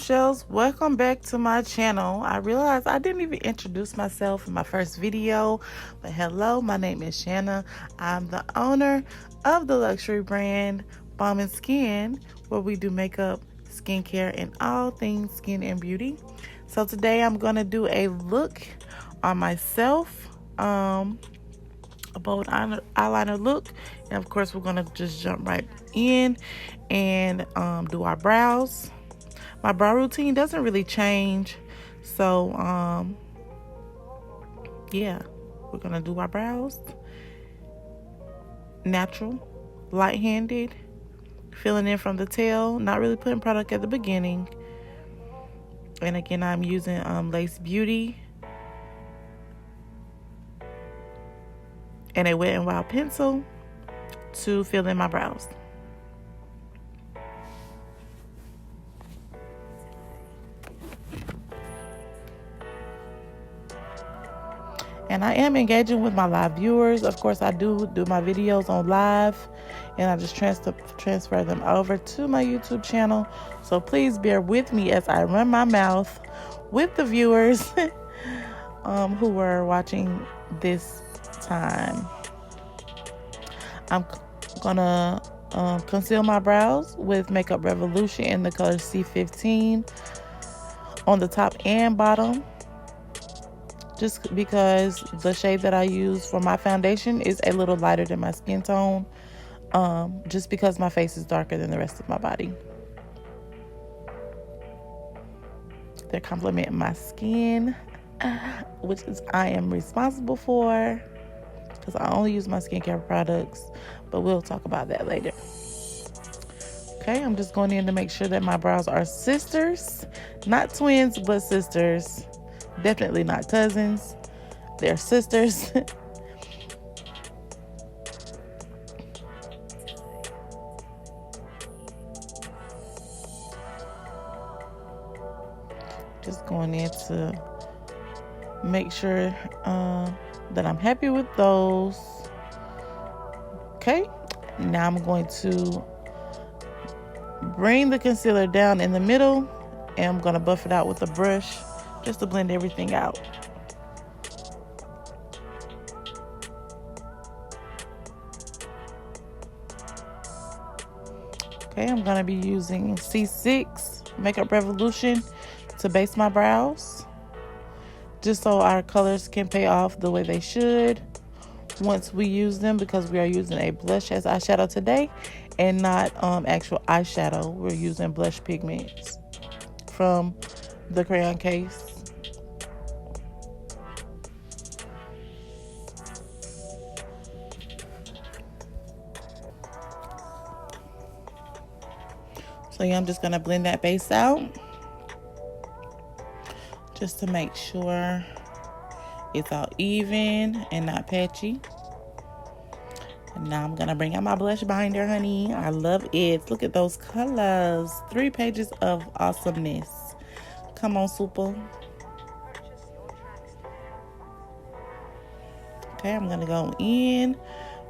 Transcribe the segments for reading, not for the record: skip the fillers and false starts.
bombshells, welcome back to my channel. I realized I didn't even introduce myself in my first video, but hello, my name is Shanna. I'm the owner of the luxury brand Balm and Skin, where we do makeup, skincare, and all things skin and beauty. So today I'm gonna do a look on myself, a bold eyeliner look, and of course we're gonna just jump right in and do our brows. My brow routine doesn't really change, so yeah, we're gonna do our brows natural, light-handed, filling in from the tail, not really putting product at the beginning. And again, I'm using Lace Beauty and a Wet n Wild pencil to fill in my brows. And I am engaging with my live viewers. Of course, I do my videos on live, and I just transfer them over to my YouTube channel. So please bear with me as I run my mouth with the viewers who were watching this time. I'm gonna conceal my brows with Makeup Revolution in the color C15 on the top and bottom, just because the shade that I use for my foundation is a little lighter than my skin tone, just because my face is darker than the rest of my body. They're complementing my skin, which is I am responsible for, because I only use my skincare products, but we'll talk about that later. Okay, I'm just going in to make sure that my brows are sisters, not twins, but sisters. Definitely not cousins. They're sisters. Just going in to make sure that I'm happy with those. Okay, now I'm going to bring the concealer down in the middle, and I'm going to buff it out with a brush just to blend everything out. Okay, I'm going to be using C6 Makeup Revolution to base my brows, just so our colors can pay off the way they should once we use them, because we are using a blush as eyeshadow today and not actual eyeshadow. We're using blush pigments from the crayon case. So yeah, I'm just gonna blend that base out just to make sure it's all even and not patchy. And now I'm gonna bring out my blush binder, honey. I love it. Look at those colors. 3 pages of awesomeness. Come on, super. Okay, I'm gonna go in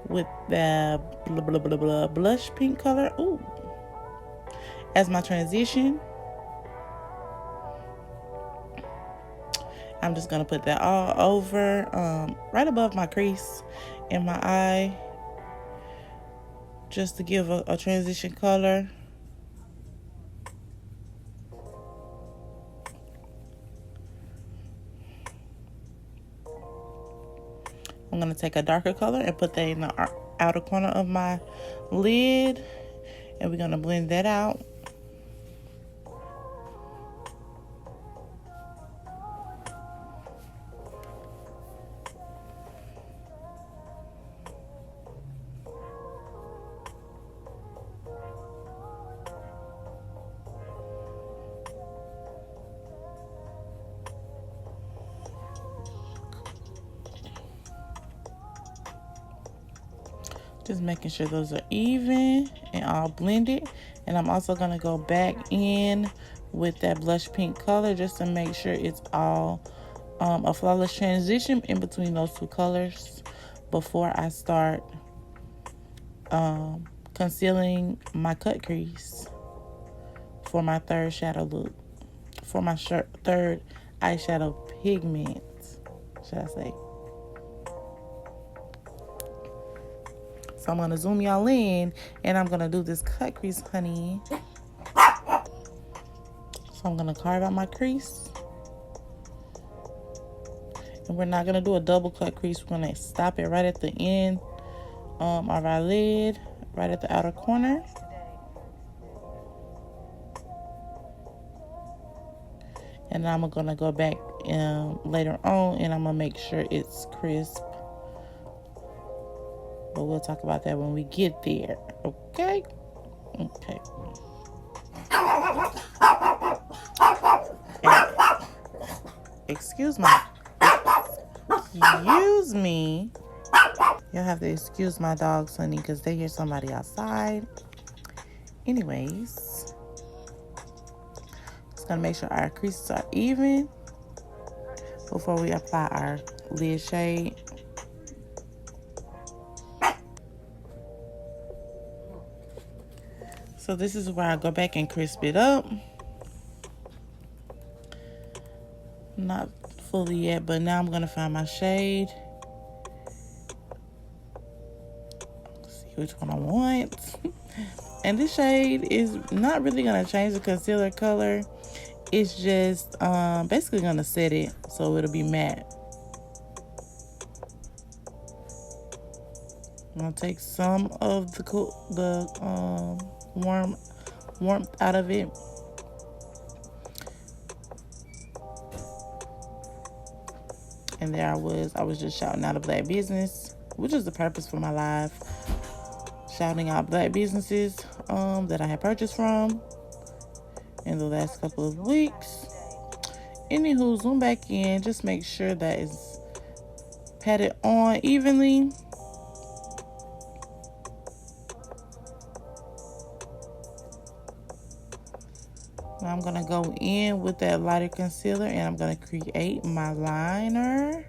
with the blah, blah, blah, blah, blush pink color. Ooh. As my transition. I'm just gonna put that all over, right above my crease in my eye, just to give a transition color. I'm gonna take a darker color and put that in the outer corner of my lid, and we're gonna blend that out. Just making sure those are even and all blended. And I'm also going to go back in with that blush pink color just to make sure it's all a flawless transition in between those 2 colors before I start concealing my cut crease for my third shadow look. for my third eyeshadow pigment, should I say. So I'm going to zoom y'all in, and I'm going to do this cut crease, honey. So I'm going to carve out my crease. And we're not going to do a double cut crease. We're going to stop it right at the end of our lid, right at the outer corner. And I'm going to go back later on, and I'm going to make sure it's crisp. But we'll talk about that when we get there, okay? Okay. And, excuse me. You'll have to excuse my dogs, honey, because they hear somebody outside. Anyways, just gonna make sure our creases are even before we apply our lid shade. So this is where I go back and crisp it up. Not fully yet, but now I'm gonna find my shade. See which one I want. And this shade is not really gonna change the concealer color. It's just basically gonna set it so it'll be matte. I'm gonna take some of the warmth out of it. And there I was just shouting out a black business, which is the purpose for my live. Shouting out black businesses that I had purchased from in the last couple of weeks. Anywho, zoom back in, just make sure that it's patted on evenly. Now I'm gonna go in with that lighter concealer, and I'm gonna create my liner.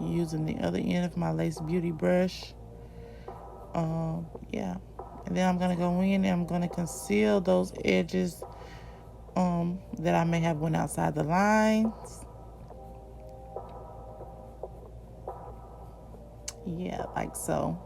Using the other end of my Lace Beauty brush. Yeah. And then I'm gonna go in and I'm gonna conceal those edges that I may have went outside the lines. Yeah, like so.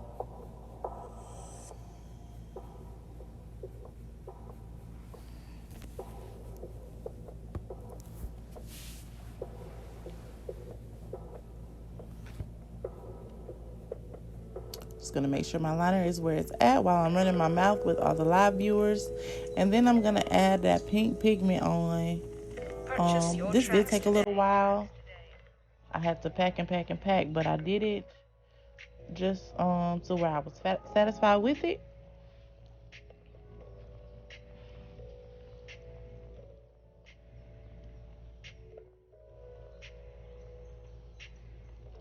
Just gonna make sure my liner is where it's at while I'm running my mouth with all the live viewers. And then I'm gonna add that pink pigment on. This did take a little while. I had to pack and pack and pack, but I did it just to where I was satisfied with it.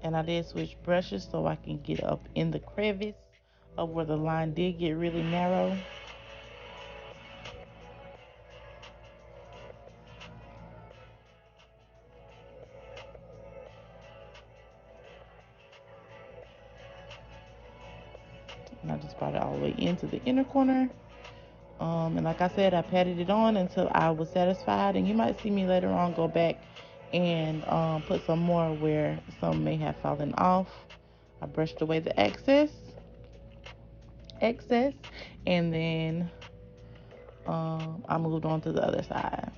And I did switch brushes so I can get up in the crevice of where the line did get really narrow. And I just brought it all the way into the inner corner. And like I said, I patted it on until I was satisfied. And you might see me later on go back and put some more where some may have fallen off. I brushed away the excess. And then I moved on to the other side.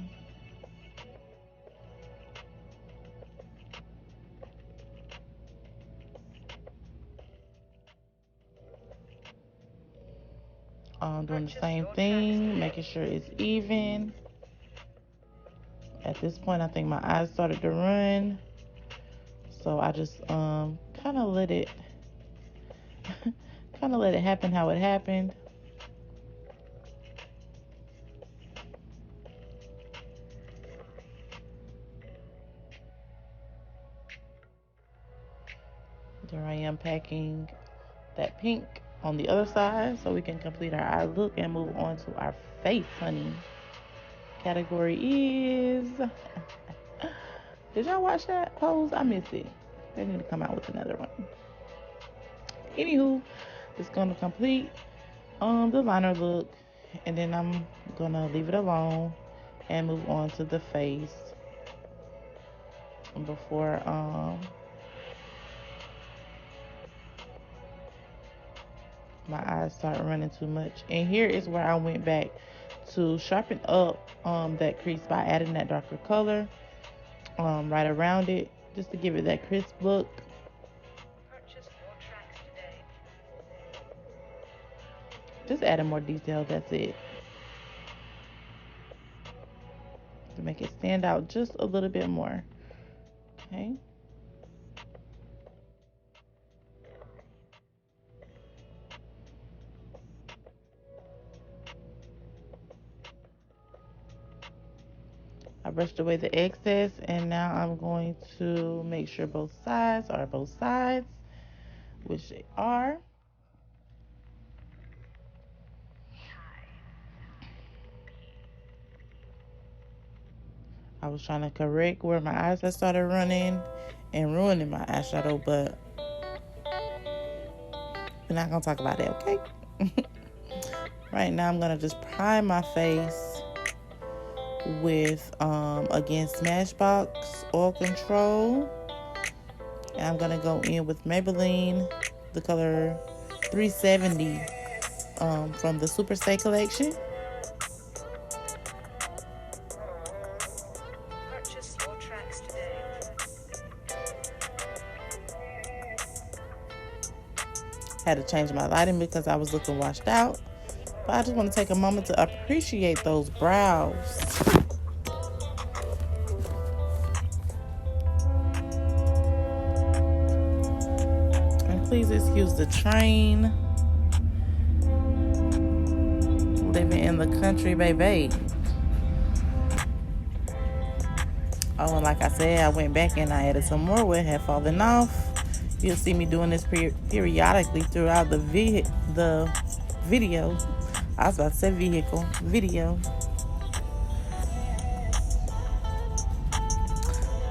Doing the same thing, making sure it's even. At this point, I think my eyes started to run, so I just kind of let it happen how it happened. There I am packing that pink on the other side so we can complete our eye look and move on to our face, honey. Category is... Did y'all watch that pose? I missed it. They need to come out with another one. Anywho, it's gonna complete the liner look, and then I'm gonna leave it alone and move on to the face before my eyes start running too much. And here is where I went back to sharpen up that crease by adding that darker color right around it, just to give it that crisp look. Just adding more detail, that's it, to make it stand out just a little bit more. Okay. I brushed away the excess, and now I'm going to make sure both sides are both sides, which they are. I was trying to correct where my eyes had started running and ruining my eyeshadow, but we're not gonna talk about that, okay? Right now I'm gonna just prime my face with again Smashbox Oil Control, and I'm gonna go in with Maybelline, the color 370 from the Super Stay collection. Had to change my lighting because I was looking washed out. But I just want to take a moment to appreciate those brows. And please excuse the train. Living in the country, baby. Oh, and like I said, I went back and I added some more where it had fallen off. You'll see me doing this periodically throughout the video. I was about to say video.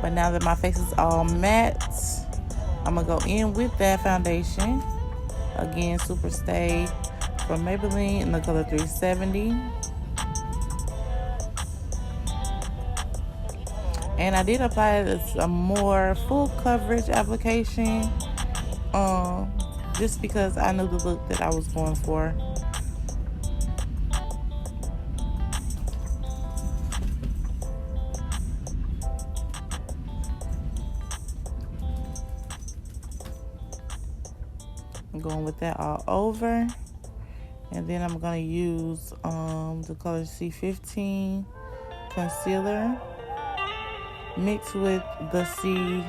But now that my face is all matte, I'm gonna go in with that foundation. Again, Super Stay from Maybelline in the color 370. And I did apply a more full coverage application, just because I knew the look that I was going for. I'm going with that all over. And then I'm going to use the color C15 concealer mixed with the C17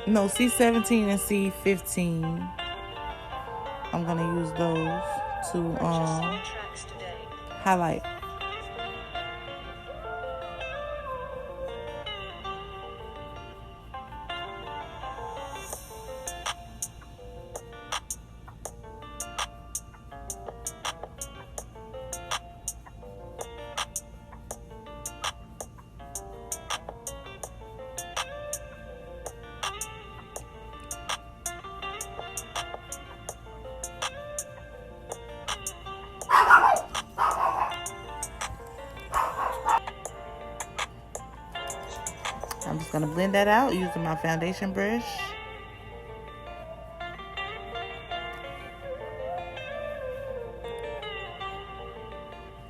and C15. I'm going to use those to highlight. I'm just going to blend that out using my foundation brush.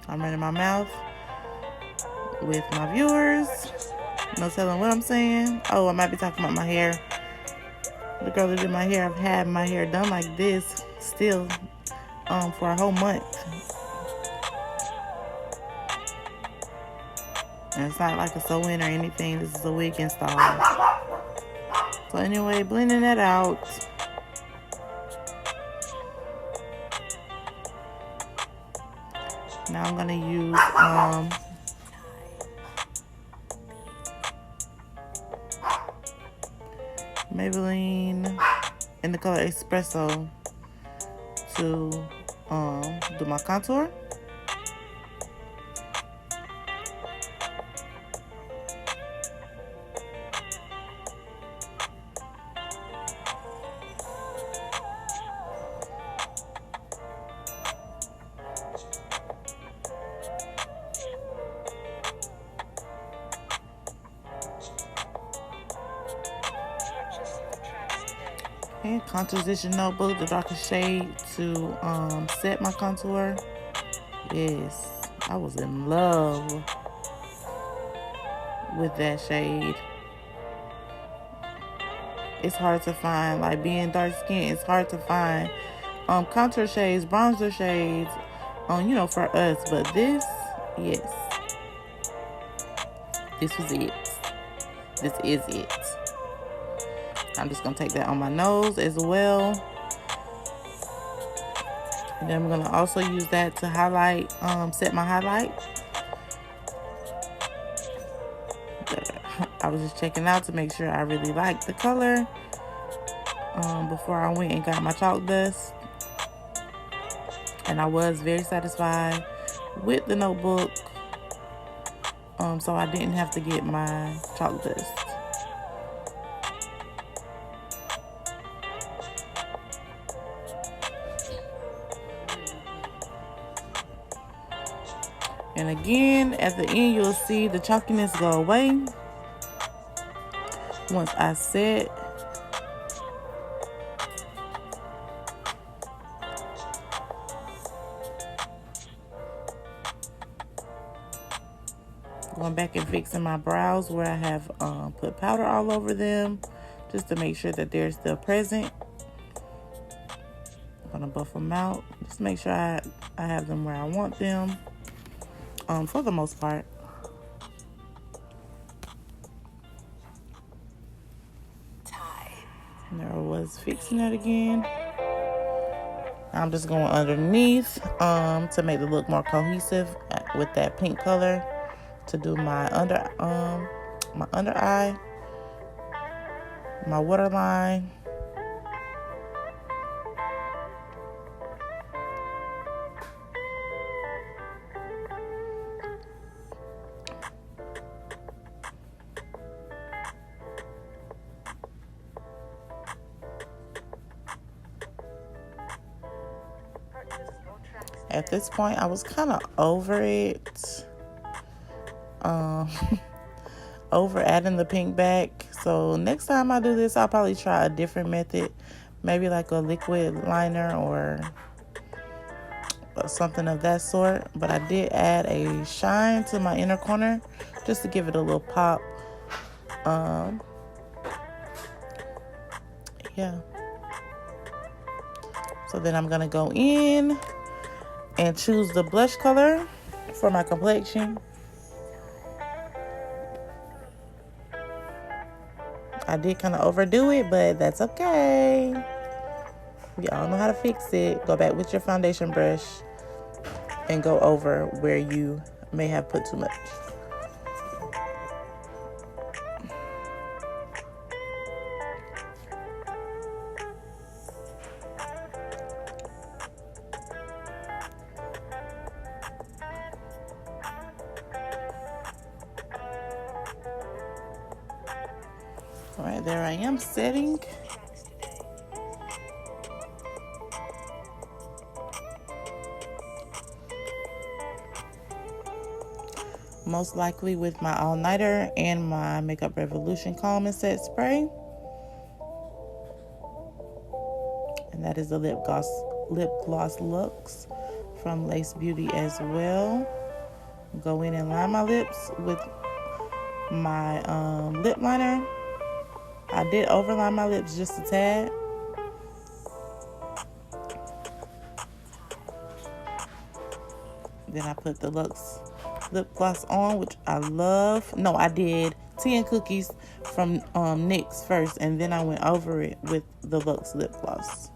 I'm running my mouth with my viewers. No telling what I'm saying. Oh, I might be talking about my hair. The girl that did my hair, I've had my hair done like this still for a whole month. And it's not like a sew-in or anything. This is a wig install. So anyway, blending that out. Now I'm going to use Maybelline in the color Espresso to do my contour. Okay, Contourzition Notebook, the darkest shade to set my contour. Yes, I was in love with that shade. It's hard to find, like being dark skinned, it's hard to find contour shades, bronzer shades, you know, for us. But this, yes, this was it. This is it. I'm just gonna take that on my nose as well. And then I'm gonna also use that to highlight, set my highlight. I was just checking out to make sure I really liked the color before I went and got my chalk dust. And I was very satisfied with the notebook. So I didn't have to get my chalk dust. And again, at the end, you'll see the chalkiness go away once I set. Going back and fixing my brows where I have put powder all over them, just to make sure that they're still present. I'm gonna buff them out, just make sure I have them where I want them, for the most part. And there I was fixing it again. I'm just going underneath to make the look more cohesive with that pink color, to do my under eye, my waterline. At this point, I was kind of over it. Over adding the pink back. So next time I do this, I'll probably try a different method. Maybe like a liquid liner or something of that sort. But I did add a shine to my inner corner just to give it a little pop. Yeah. So then I'm going to go in and choose the blush color for my complexion. I did kind of overdo it, but that's okay. Y'all know how to fix it. Go back with your foundation brush and go over where you may have put too much. All right, there I am setting. Most likely with my all-nighter and my Makeup Revolution Calm and Set spray. And that is the lip gloss Lux from Lace Beauty as well. Go in and line my lips with my lip liner. I did overline my lips just a tad. Then I put the Lux lip gloss on, which I love. No, I did Tea and Cookies from NYX first, and then I went over it with the Lux lip gloss.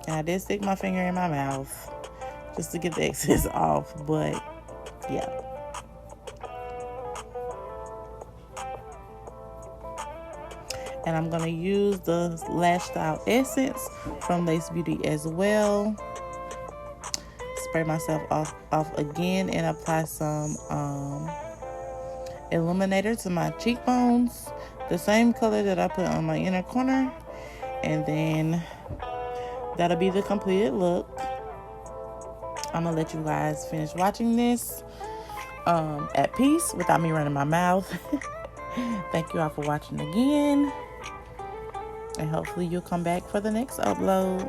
And I did stick my finger in my mouth just to get the excess off, but yeah. And I'm going to use the Lash Style Essence from Lace Beauty as well. Spray myself off again and apply some illuminator to my cheekbones. The same color that I put on my inner corner. And then that'll be the completed look. I'm gonna let you guys finish watching this at peace without me running my mouth. Thank you all for watching again, and hopefully you'll come back for the next upload.